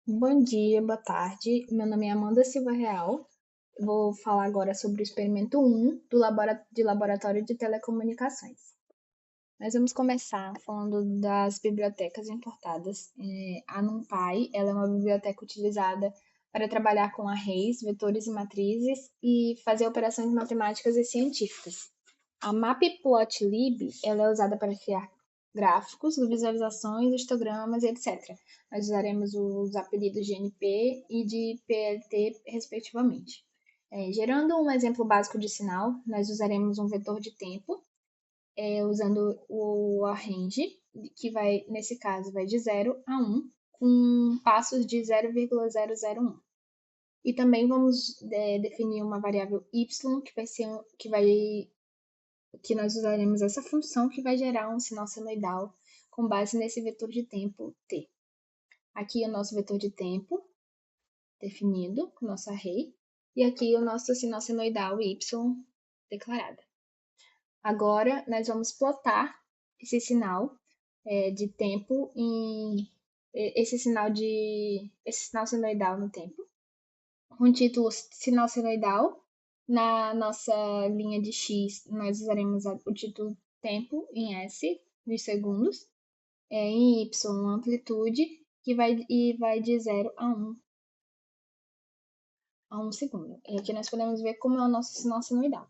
Bom dia, boa tarde. Meu nome é Amanda Silva Real. Vou falar agora sobre o experimento 1 de Laboratório de Telecomunicações. Nós vamos começar falando das bibliotecas importadas. A NumPy, ela é uma biblioteca utilizada para trabalhar com arrays, vetores e matrizes e fazer operações matemáticas e científicas. A Matplotlib, ela é usada para criar gráficos, visualizações, histogramas e etc. Nós usaremos os apelidos de NP e de PLT, respectivamente. Gerando um exemplo básico de sinal, nós usaremos um vetor de tempo, usando o arrange, que vai, nesse caso, vai de 0 a 1, com passos de 0,001. E também vamos definir uma variável y, que nós usaremos essa função que vai gerar um sinal senoidal com base nesse vetor de tempo t. Aqui é o nosso vetor de tempo definido, o nosso array, e aqui o nosso sinal senoidal y declarada. Agora, nós vamos plotar esse sinal de tempo esse sinal senoidal no tempo, com o título sinal senoidal. Na nossa linha de x, nós usaremos o título tempo em s de segundos, em y amplitude, que vai de 0 a 1 segundo. E aqui nós podemos ver como é o nosso sinal senoidal.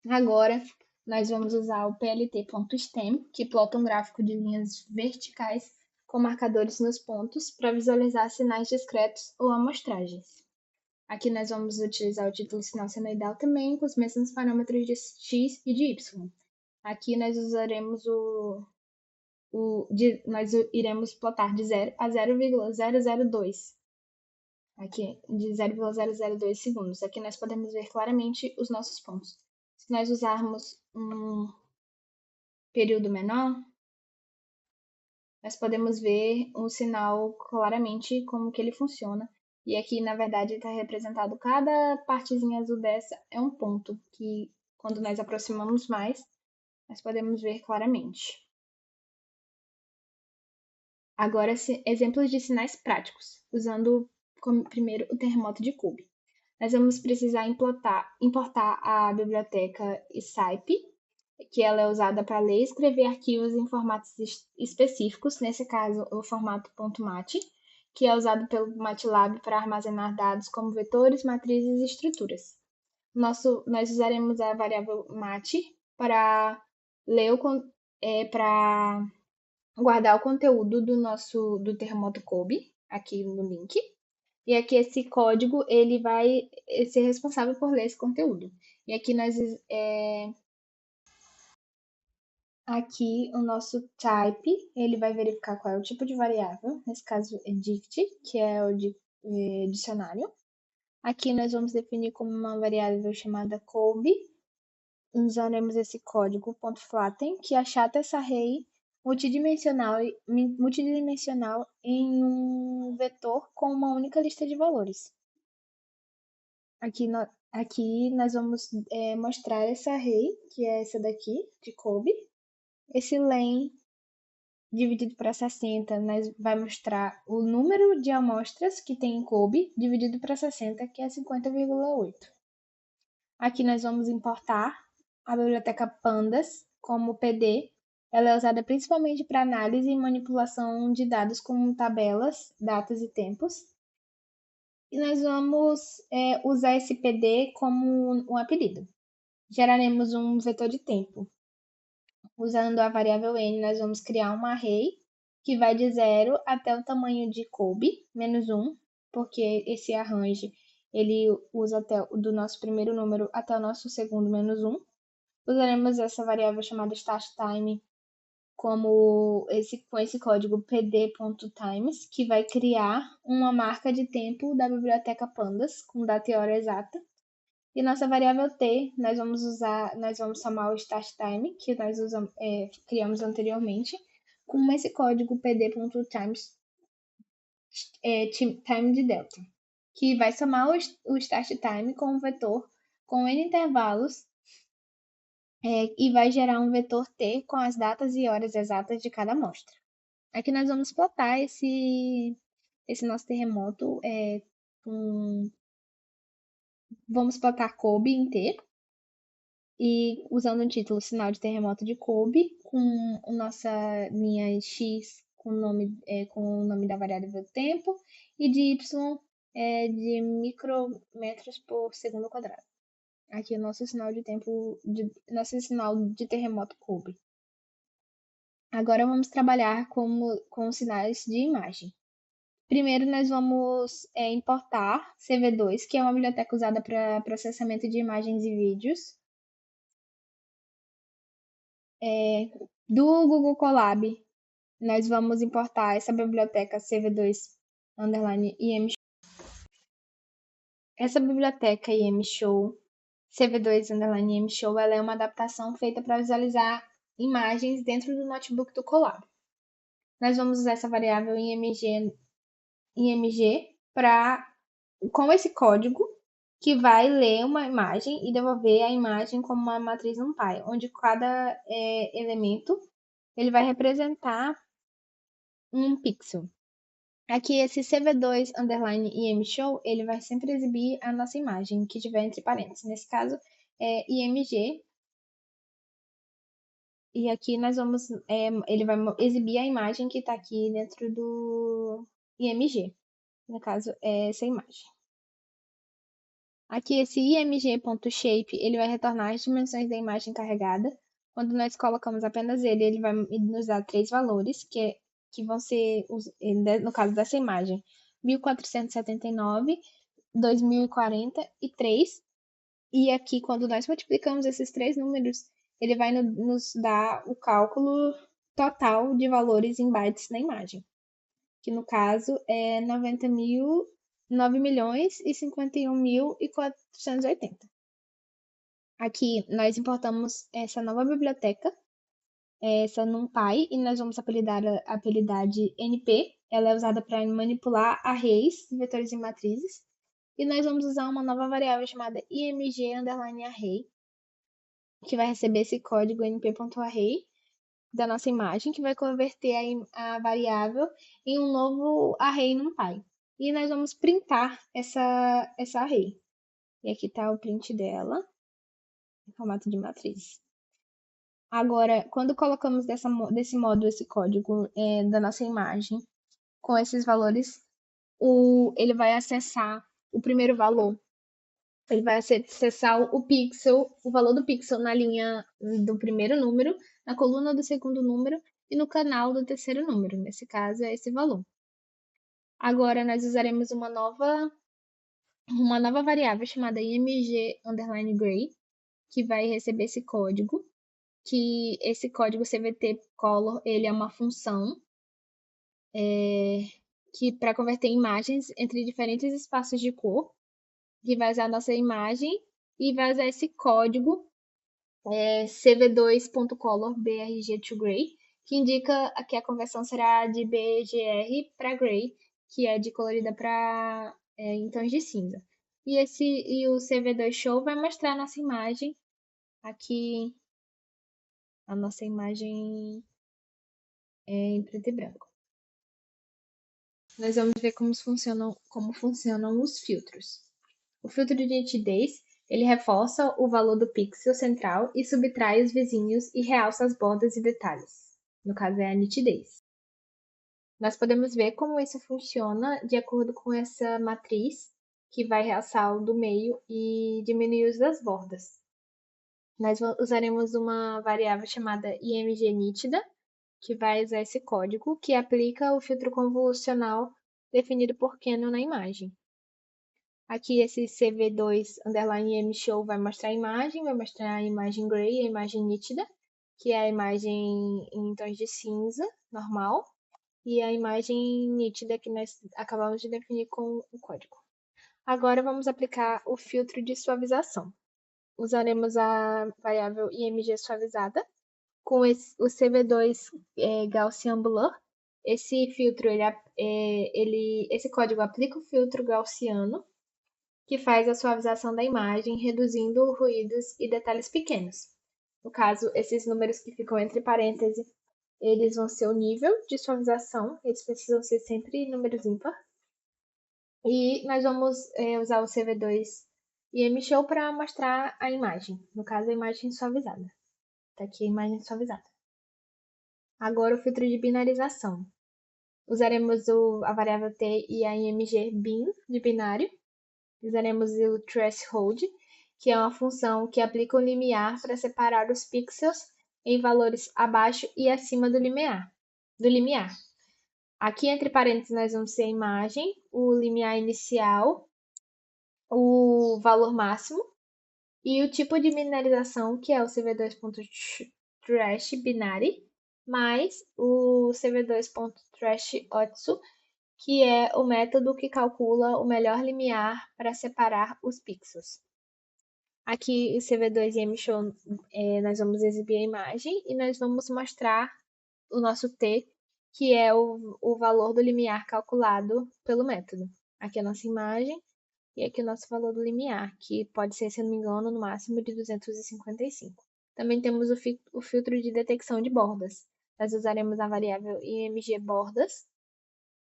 Agora, nós vamos usar o plt.stem, que plota um gráfico de linhas verticais com marcadores nos pontos para visualizar sinais discretos ou amostragens. Aqui nós vamos utilizar o título sinal senoidal também com os mesmos parâmetros de x e de y. Aqui nós usaremos nós iremos plotar de 0 a 0,002. Aqui, de 0,002 segundos. Aqui nós podemos ver claramente os nossos pontos. Se nós usarmos um período menor, nós podemos ver o sinal claramente como que ele funciona. E aqui, na verdade, está representado cada partezinha azul dessa é um ponto, que quando nós aproximamos mais, nós podemos ver claramente. Agora, exemplos de sinais práticos, usando como primeiro o terremoto de Kobe. Nós vamos precisar importar a biblioteca SciPy, que ela é usada para ler e escrever arquivos em formatos específicos, nesse caso o formato .mat, que é usado pelo MATLAB para armazenar dados como vetores, matrizes e estruturas. Nós usaremos a variável mat para ler para guardar o conteúdo do terremoto Kobe, aqui no link. E aqui esse código ele vai ser responsável por ler esse conteúdo. E aqui o nosso type, ele vai verificar qual é o tipo de variável, nesse caso é dict, que é o de dicionário. Aqui nós vamos definir como uma variável chamada Kobe. Usaremos esse código .flatten, que achata essa array multidimensional em um vetor com uma única lista de valores. Aqui nós vamos mostrar essa array, que é essa daqui, de Kobe. Esse len dividido para 60 vai mostrar o número de amostras que tem em Kobe, dividido para 60, que é 50,8. Aqui nós vamos importar a biblioteca Pandas como PD. Ela é usada principalmente para análise e manipulação de dados como tabelas, datas e tempos. E nós vamos usar esse PD como um apelido. Geraremos um vetor de tempo. Usando a variável n, nós vamos criar um array que vai de 0 até o tamanho de Kobe, menos 1, porque esse arrange ele usa do nosso primeiro número até o nosso segundo menos 1. Usaremos essa variável chamada startTime com esse código pd.times, que vai criar uma marca de tempo da biblioteca Pandas com data e hora exata. E nossa variável t, nós vamos somar o startTime, que nós criamos anteriormente, com esse código pd.times time de delta, que vai somar o startTime com um vetor com n intervalos e vai gerar um vetor t com as datas e horas exatas de cada amostra. Aqui nós vamos plotar esse nosso terremoto vamos plotar Kobe inteiro e usando o título Sinal de Terremoto de Kobe, com a nossa linha X com o nome da variável do tempo e de Y de micrometros por segundo quadrado. Aqui é o nosso sinal de tempo, nosso sinal de terremoto Kobe. Agora vamos trabalhar com sinais de imagem. Primeiro, nós vamos importar CV2, que é uma biblioteca usada para processamento de imagens e vídeos, do Google Colab. Nós vamos importar essa biblioteca CV2_IM. Essa biblioteca IMShow, CV2_IMShow, ela é uma adaptação feita para visualizar imagens dentro do notebook do Colab. Nós vamos usar essa variável IMG com esse código que vai ler uma imagem e devolver a imagem como uma matriz NumPy, onde cada elemento ele vai representar um pixel. Aqui esse CV2_IMShow, ele vai sempre exibir a nossa imagem que tiver entre parênteses. Nesse caso é IMG. E aqui ele vai exibir a imagem que está aqui dentro do IMG. No caso, é essa imagem. Aqui esse img.shape, ele vai retornar as dimensões da imagem carregada. Quando nós colocamos apenas ele vai nos dar 3 valores, que vão ser, no caso dessa imagem, 1479, 2040 e 3. E aqui, quando nós multiplicamos esses 3 números, ele vai nos dar o cálculo total de valores em bytes na imagem, que no caso é 9.051.480. Aqui nós importamos essa nova biblioteca, essa NumPy, e nós vamos apelidar de NP. Ela é usada para manipular arrays, vetores e matrizes. E nós vamos usar uma nova variável chamada img_array, que vai receber esse código np.array da nossa imagem, que vai converter a variável em um novo array NumPy. E nós vamos printar essa array. E aqui está o print dela, em formato de matriz. Agora, quando colocamos desse modo esse código da nossa imagem, com esses valores, ele vai acessar o primeiro valor. Ele vai acessar o valor do pixel na linha do primeiro número, na coluna do segundo número e no canal do terceiro número. Nesse caso, é esse valor. Agora, nós usaremos uma nova variável chamada img_gray, que vai receber esse código, que esse código CVT_color, ele é uma função que para converter imagens entre diferentes espaços de cor, que vai usar a nossa imagem e vai usar esse código cv2.color brg to gray, que indica que a conversão será de BGR para gray, que é de colorida para em tons de cinza. E o CV2 Show vai mostrar a nossa imagem aqui, a nossa imagem em preto e branco. Nós vamos ver como funcionam os filtros. O filtro de nitidez, ele reforça o valor do pixel central e subtrai os vizinhos e realça as bordas e detalhes. No caso, é a nitidez. Nós podemos ver como isso funciona de acordo com essa matriz, que vai realçar o do meio e diminuir os das bordas. Nós usaremos uma variável chamada imgnítida, que vai usar esse código, que aplica o filtro convolucional definido por Canon na imagem. Aqui esse CV2_IMShow vai mostrar a imagem gray, a imagem nítida, que é a imagem em tons de cinza, normal, e a imagem nítida que nós acabamos de definir com o código. Agora vamos aplicar o filtro de suavização. Usaremos a variável IMG suavizada com o CV2 Gaussian Blur. Esse filtro, esse código aplica o filtro gaussiano, que faz a suavização da imagem, reduzindo ruídos e detalhes pequenos. No caso, esses números que ficam entre parênteses, eles vão ser o nível de suavização, eles precisam ser sempre números ímpar. E nós vamos usar o CV2 e MShow para mostrar a imagem. No caso, a imagem suavizada. Tá aqui a imagem suavizada. Agora o filtro de binarização. Usaremos a variável t e a img bin de binário. Usaremos o threshold, que é uma função que aplica um limiar para separar os pixels em valores abaixo e acima do limiar. Aqui entre parênteses nós vamos ter a imagem, o limiar inicial, o valor máximo e o tipo de binarização, que é o cv2.thresBinary, mais o cv2.thresOtsu, que é o método que calcula o melhor limiar para separar os pixels. Aqui, o CV2 e MShow, nós vamos exibir a imagem e nós vamos mostrar o nosso T, que é o valor do limiar calculado pelo método. Aqui é a nossa imagem e aqui o nosso valor do limiar, que pode ser, se não me engano, no máximo de 255. Também temos o filtro de detecção de bordas. Nós usaremos a variável imgBordas,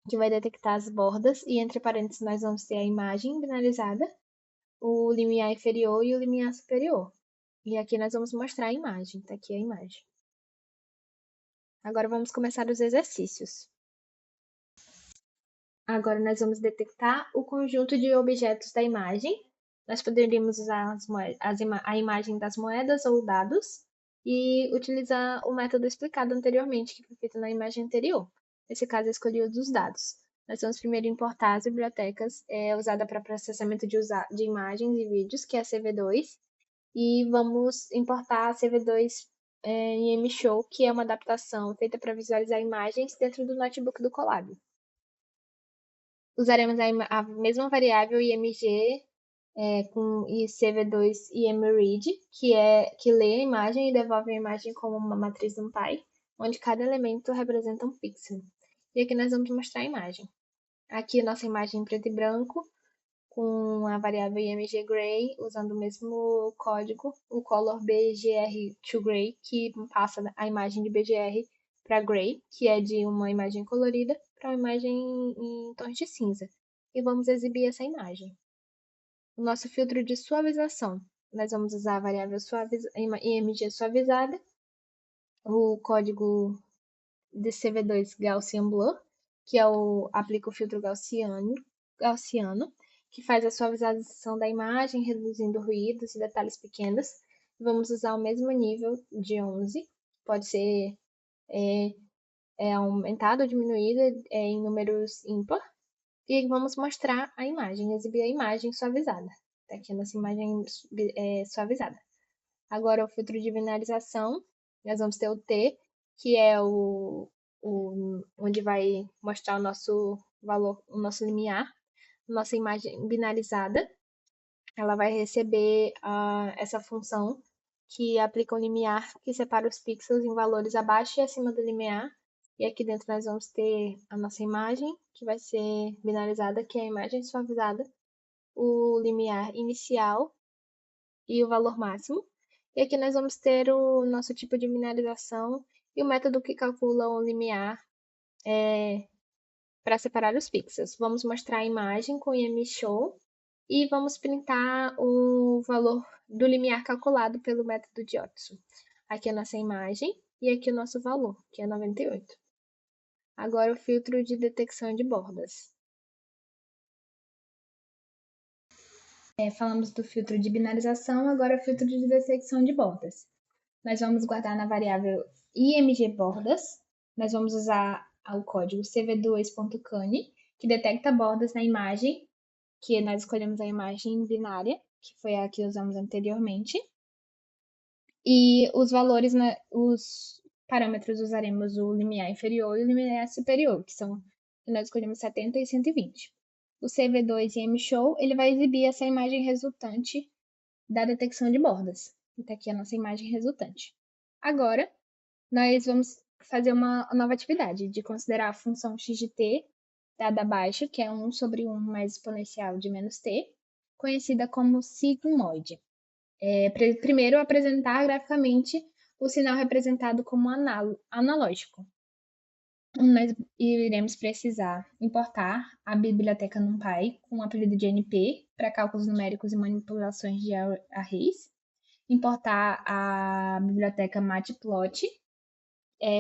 que vai detectar as bordas, e entre parênteses nós vamos ter a imagem binalizada, o limiar inferior e o limiar superior. E aqui nós vamos mostrar a imagem, tá aqui a imagem. Agora vamos começar os exercícios. Agora nós vamos detectar o conjunto de objetos da imagem. Nós poderíamos usar a imagem das moedas ou dados e utilizar o método explicado anteriormente, que foi feito na imagem anterior. Nesse caso, eu escolhi o dos dados. Nós vamos primeiro importar as bibliotecas usadas para processamento de imagens e vídeos, que é a CV2, e vamos importar a CV2 em MShow, que é uma adaptação feita para visualizar imagens dentro do notebook do Colab. Usaremos a mesma variável img com CV2 imRead, que lê a imagem e devolve a imagem como uma matriz NumPy, onde cada elemento representa um pixel. E aqui nós vamos mostrar a imagem. Aqui a nossa imagem em preto e branco, com a variável imgGray, usando o mesmo código, o color BGR to Gray, que passa a imagem de BGR para Gray, que é de uma imagem colorida, para uma imagem em tons de cinza. E vamos exibir essa imagem. O nosso filtro de suavização. Nós vamos usar a variável img suavizada, o código de CV2 Gaussian Blur, que aplica o filtro gaussiano, que faz a suavização da imagem, reduzindo ruídos e detalhes pequenos. Vamos usar o mesmo nível de 11, pode ser aumentado ou diminuído em números ímpar. E vamos mostrar a imagem, exibir a imagem suavizada. Tá aqui a nossa imagem suavizada. Agora o filtro de binarização, nós vamos ter o T, que é onde vai mostrar o nosso valor, o nosso limiar. Nossa imagem binarizada, ela vai receber essa função que aplica um limiar que separa os pixels em valores abaixo e acima do limiar. E aqui dentro nós vamos ter a nossa imagem, que vai ser binarizada, que é a imagem suavizada, o limiar inicial e o valor máximo. E aqui nós vamos ter o nosso tipo de binarização e o método que calcula o limiar para separar os pixels. Vamos mostrar a imagem com imshow e vamos printar o valor do limiar calculado pelo método de Otsu. Aqui é a nossa imagem e aqui o nosso valor, que é 98. Agora o filtro de detecção de bordas. Falamos do filtro de binarização, agora o filtro de detecção de bordas. Nós vamos guardar na variável imgBordas. Nós vamos usar o código cv2.cane, que detecta bordas na imagem, que nós escolhemos a imagem binária, que foi a que usamos anteriormente. E os valores, os parâmetros, usaremos o limiar inferior e o limiar superior, que nós escolhemos 70 e 120. O CV2 e MShow, ele vai exibir essa imagem resultante da detecção de bordas. Então, aqui é a nossa imagem resultante. Agora, nós vamos fazer uma nova atividade de considerar a função x de t, dada abaixo, que é 1 sobre 1 mais exponencial de menos t, conhecida como sigmoide. Primeiro, apresentar graficamente o sinal representado como analógico. Nós iremos precisar importar a biblioteca NumPy com o apelido de NP para cálculos numéricos e manipulações de arrays, importar a biblioteca Matplotlib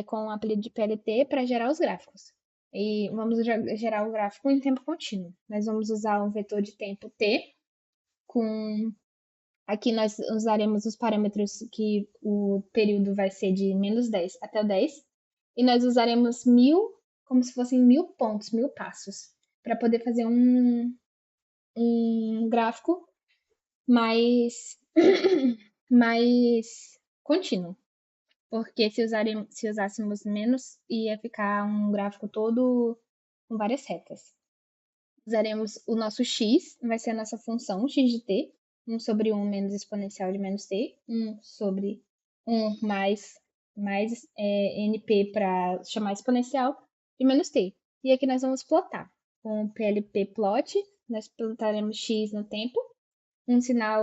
com o apelido de PLT para gerar os gráficos. E vamos gerar o gráfico em tempo contínuo. Nós vamos usar um vetor de tempo t, aqui nós usaremos os parâmetros que o período vai ser de -10 até o 10, e nós usaremos 1000, como se fossem 1000 pontos, 1000 passos, para poder fazer um gráfico mais, mais contínuo. Porque se usássemos menos, ia ficar um gráfico todo com várias retas. Usaremos o nosso x, vai ser a nossa função x de t, 1 sobre 1 menos exponencial de menos t, 1 sobre 1 mais np para chamar exponencial de menos t. E aqui nós vamos plotar. Com o PLP plot, nós plotaremos x no tempo,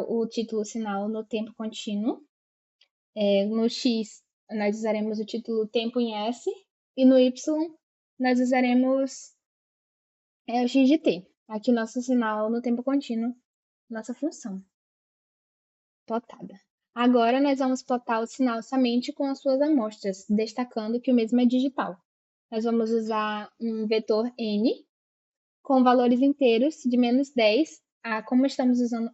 o título sinal no tempo contínuo. No x, nós usaremos o título tempo em S, e no y, nós usaremos o x de t. Aqui nosso sinal no tempo contínuo, nossa função plotada. Agora nós vamos plotar o sinal somente com as suas amostras, destacando que o mesmo é digital. Nós vamos usar um vetor n com valores inteiros de -10. Como estamos usando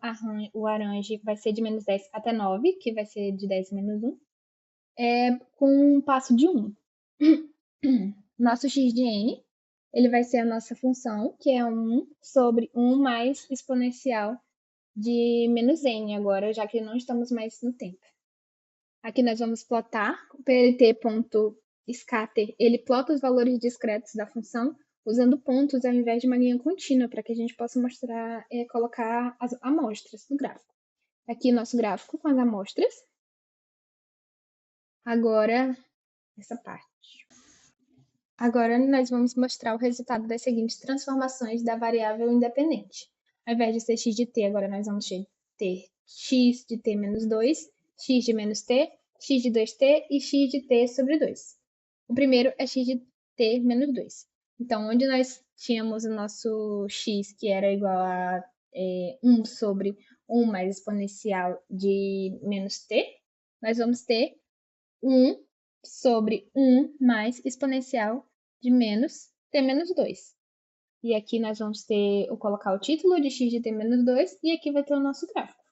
o arrange, vai ser de -10 até 9, que vai ser de 10 menos 1. Com um passo de 1. Nosso x de n, ele vai ser a nossa função, que é 1 sobre 1 mais exponencial de menos n agora, já que não estamos mais no tempo. Aqui nós vamos plotar o plt.scatter, ele plota os valores discretos da função usando pontos ao invés de uma linha contínua, para que a gente possa mostrar, colocar as amostras no gráfico. Aqui nosso gráfico com as amostras. Agora, essa parte. Agora nós vamos mostrar o resultado das seguintes transformações da variável independente. Ao invés de ser x de t, agora nós vamos ter x de t menos 2, x de menos t, x de 2t e x de t sobre 2. O primeiro é x de t menos 2. Então, onde nós tínhamos o nosso x, que era igual a 1 sobre 1 mais exponencial de menos t, nós vamos ter 1 sobre 1 mais exponencial de menos t menos 2. E aqui nós vamos colocar o título de x de t menos 2 e aqui vai ter o nosso gráfico.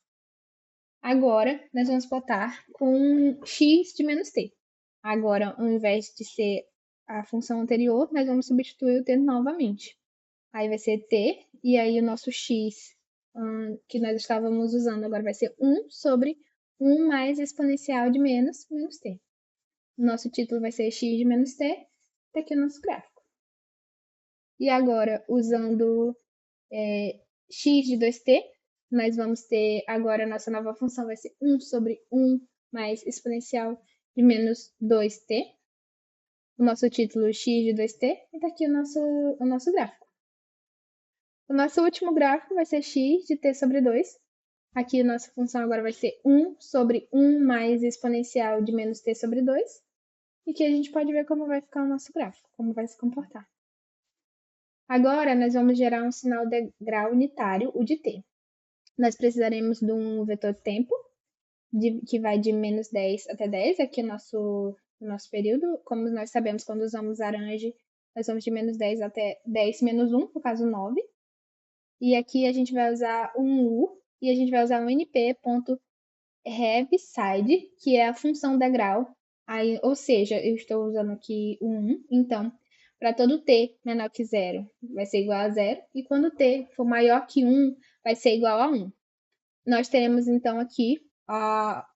Agora, nós vamos plotar com x de menos t. Agora, ao invés de ser a função anterior, nós vamos substituir o t novamente. Aí vai ser t, e aí o nosso x que nós estávamos usando agora vai ser 1 sobre 1 mais exponencial de menos t. O nosso título vai ser x de menos t, tá aqui o nosso gráfico. E agora, usando x de 2t, nós vamos ter agora a nossa nova função vai ser 1 sobre 1 mais exponencial de menos 2t. O nosso título x de 2t, e tá aqui o nosso gráfico. O nosso último gráfico vai ser x de t sobre 2. Aqui a nossa função agora vai ser 1 sobre 1 mais exponencial de menos t sobre 2. E que a gente pode ver como vai ficar o nosso gráfico, como vai se comportar. Agora, nós vamos gerar um sinal de grau unitário, o de t. Nós precisaremos de um vetor tempo, que vai de -10 até 10, aqui no nosso período. Como nós sabemos, quando usamos arrange, nós vamos de -10 até 10 menos 1, no caso 9. E aqui a gente vai usar um u, e a gente vai usar um np.haveside, que é a função degrau. Aí, ou seja, eu estou usando aqui o 1, então, para todo t menor que 0, vai ser igual a 0, e quando t for maior que 1, vai ser igual a 1. Nós teremos, então, aqui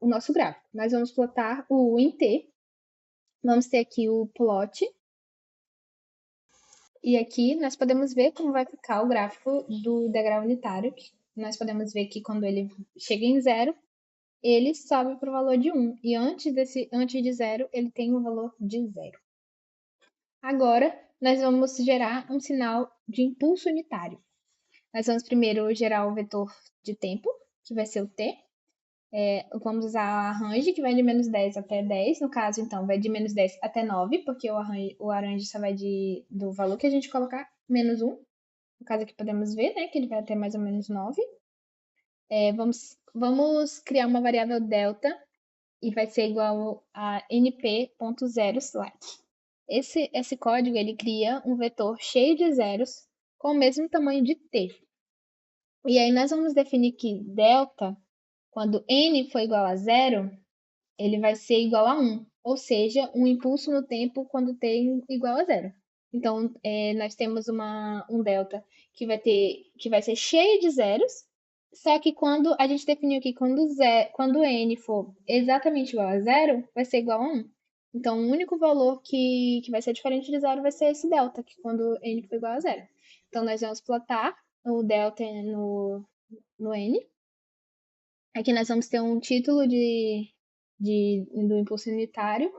o nosso gráfico. Nós vamos plotar o u em t, vamos ter aqui o plot, e aqui nós podemos ver como vai ficar o gráfico do degrau unitário. Nós podemos ver que quando ele chega em 0, ele sobe para o valor de 1. E antes de 0, ele tem o valor de 0. Agora, nós vamos gerar um sinal de impulso unitário. Nós vamos primeiro gerar o vetor de tempo, que vai ser o t. Vamos usar a range, que vai de -10 até 10. No caso, então, vai de -10 até 9, porque o arrange só vai do valor que a gente colocar, -1. No caso aqui podemos ver, né, que ele vai até mais ou menos 9. Vamos criar uma variável delta e vai ser igual a np.zeroSlike. Esse código, ele cria um vetor cheio de zeros com o mesmo tamanho de t. E aí nós vamos definir que delta, quando n for igual a 0, ele vai ser igual a 1, ou seja, um impulso no tempo quando t é igual a 0. Então, nós temos um delta que vai ser cheio de zeros, só que quando a gente definiu aqui, quando n for exatamente igual a 0, vai ser igual a 1. Então, o único valor que vai ser diferente de 0 vai ser esse delta, que quando n for igual a 0. Então, nós vamos plotar o delta no n. Aqui nós vamos ter um título do impulso unitário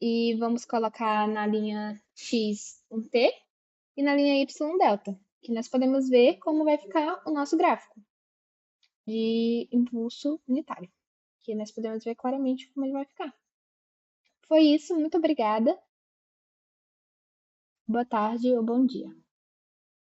e vamos colocar na linha X um T e na linha Y um delta, que nós podemos ver como vai ficar o nosso gráfico de impulso unitário, que nós podemos ver claramente como ele vai ficar. Foi isso, muito obrigada. Boa tarde ou bom dia.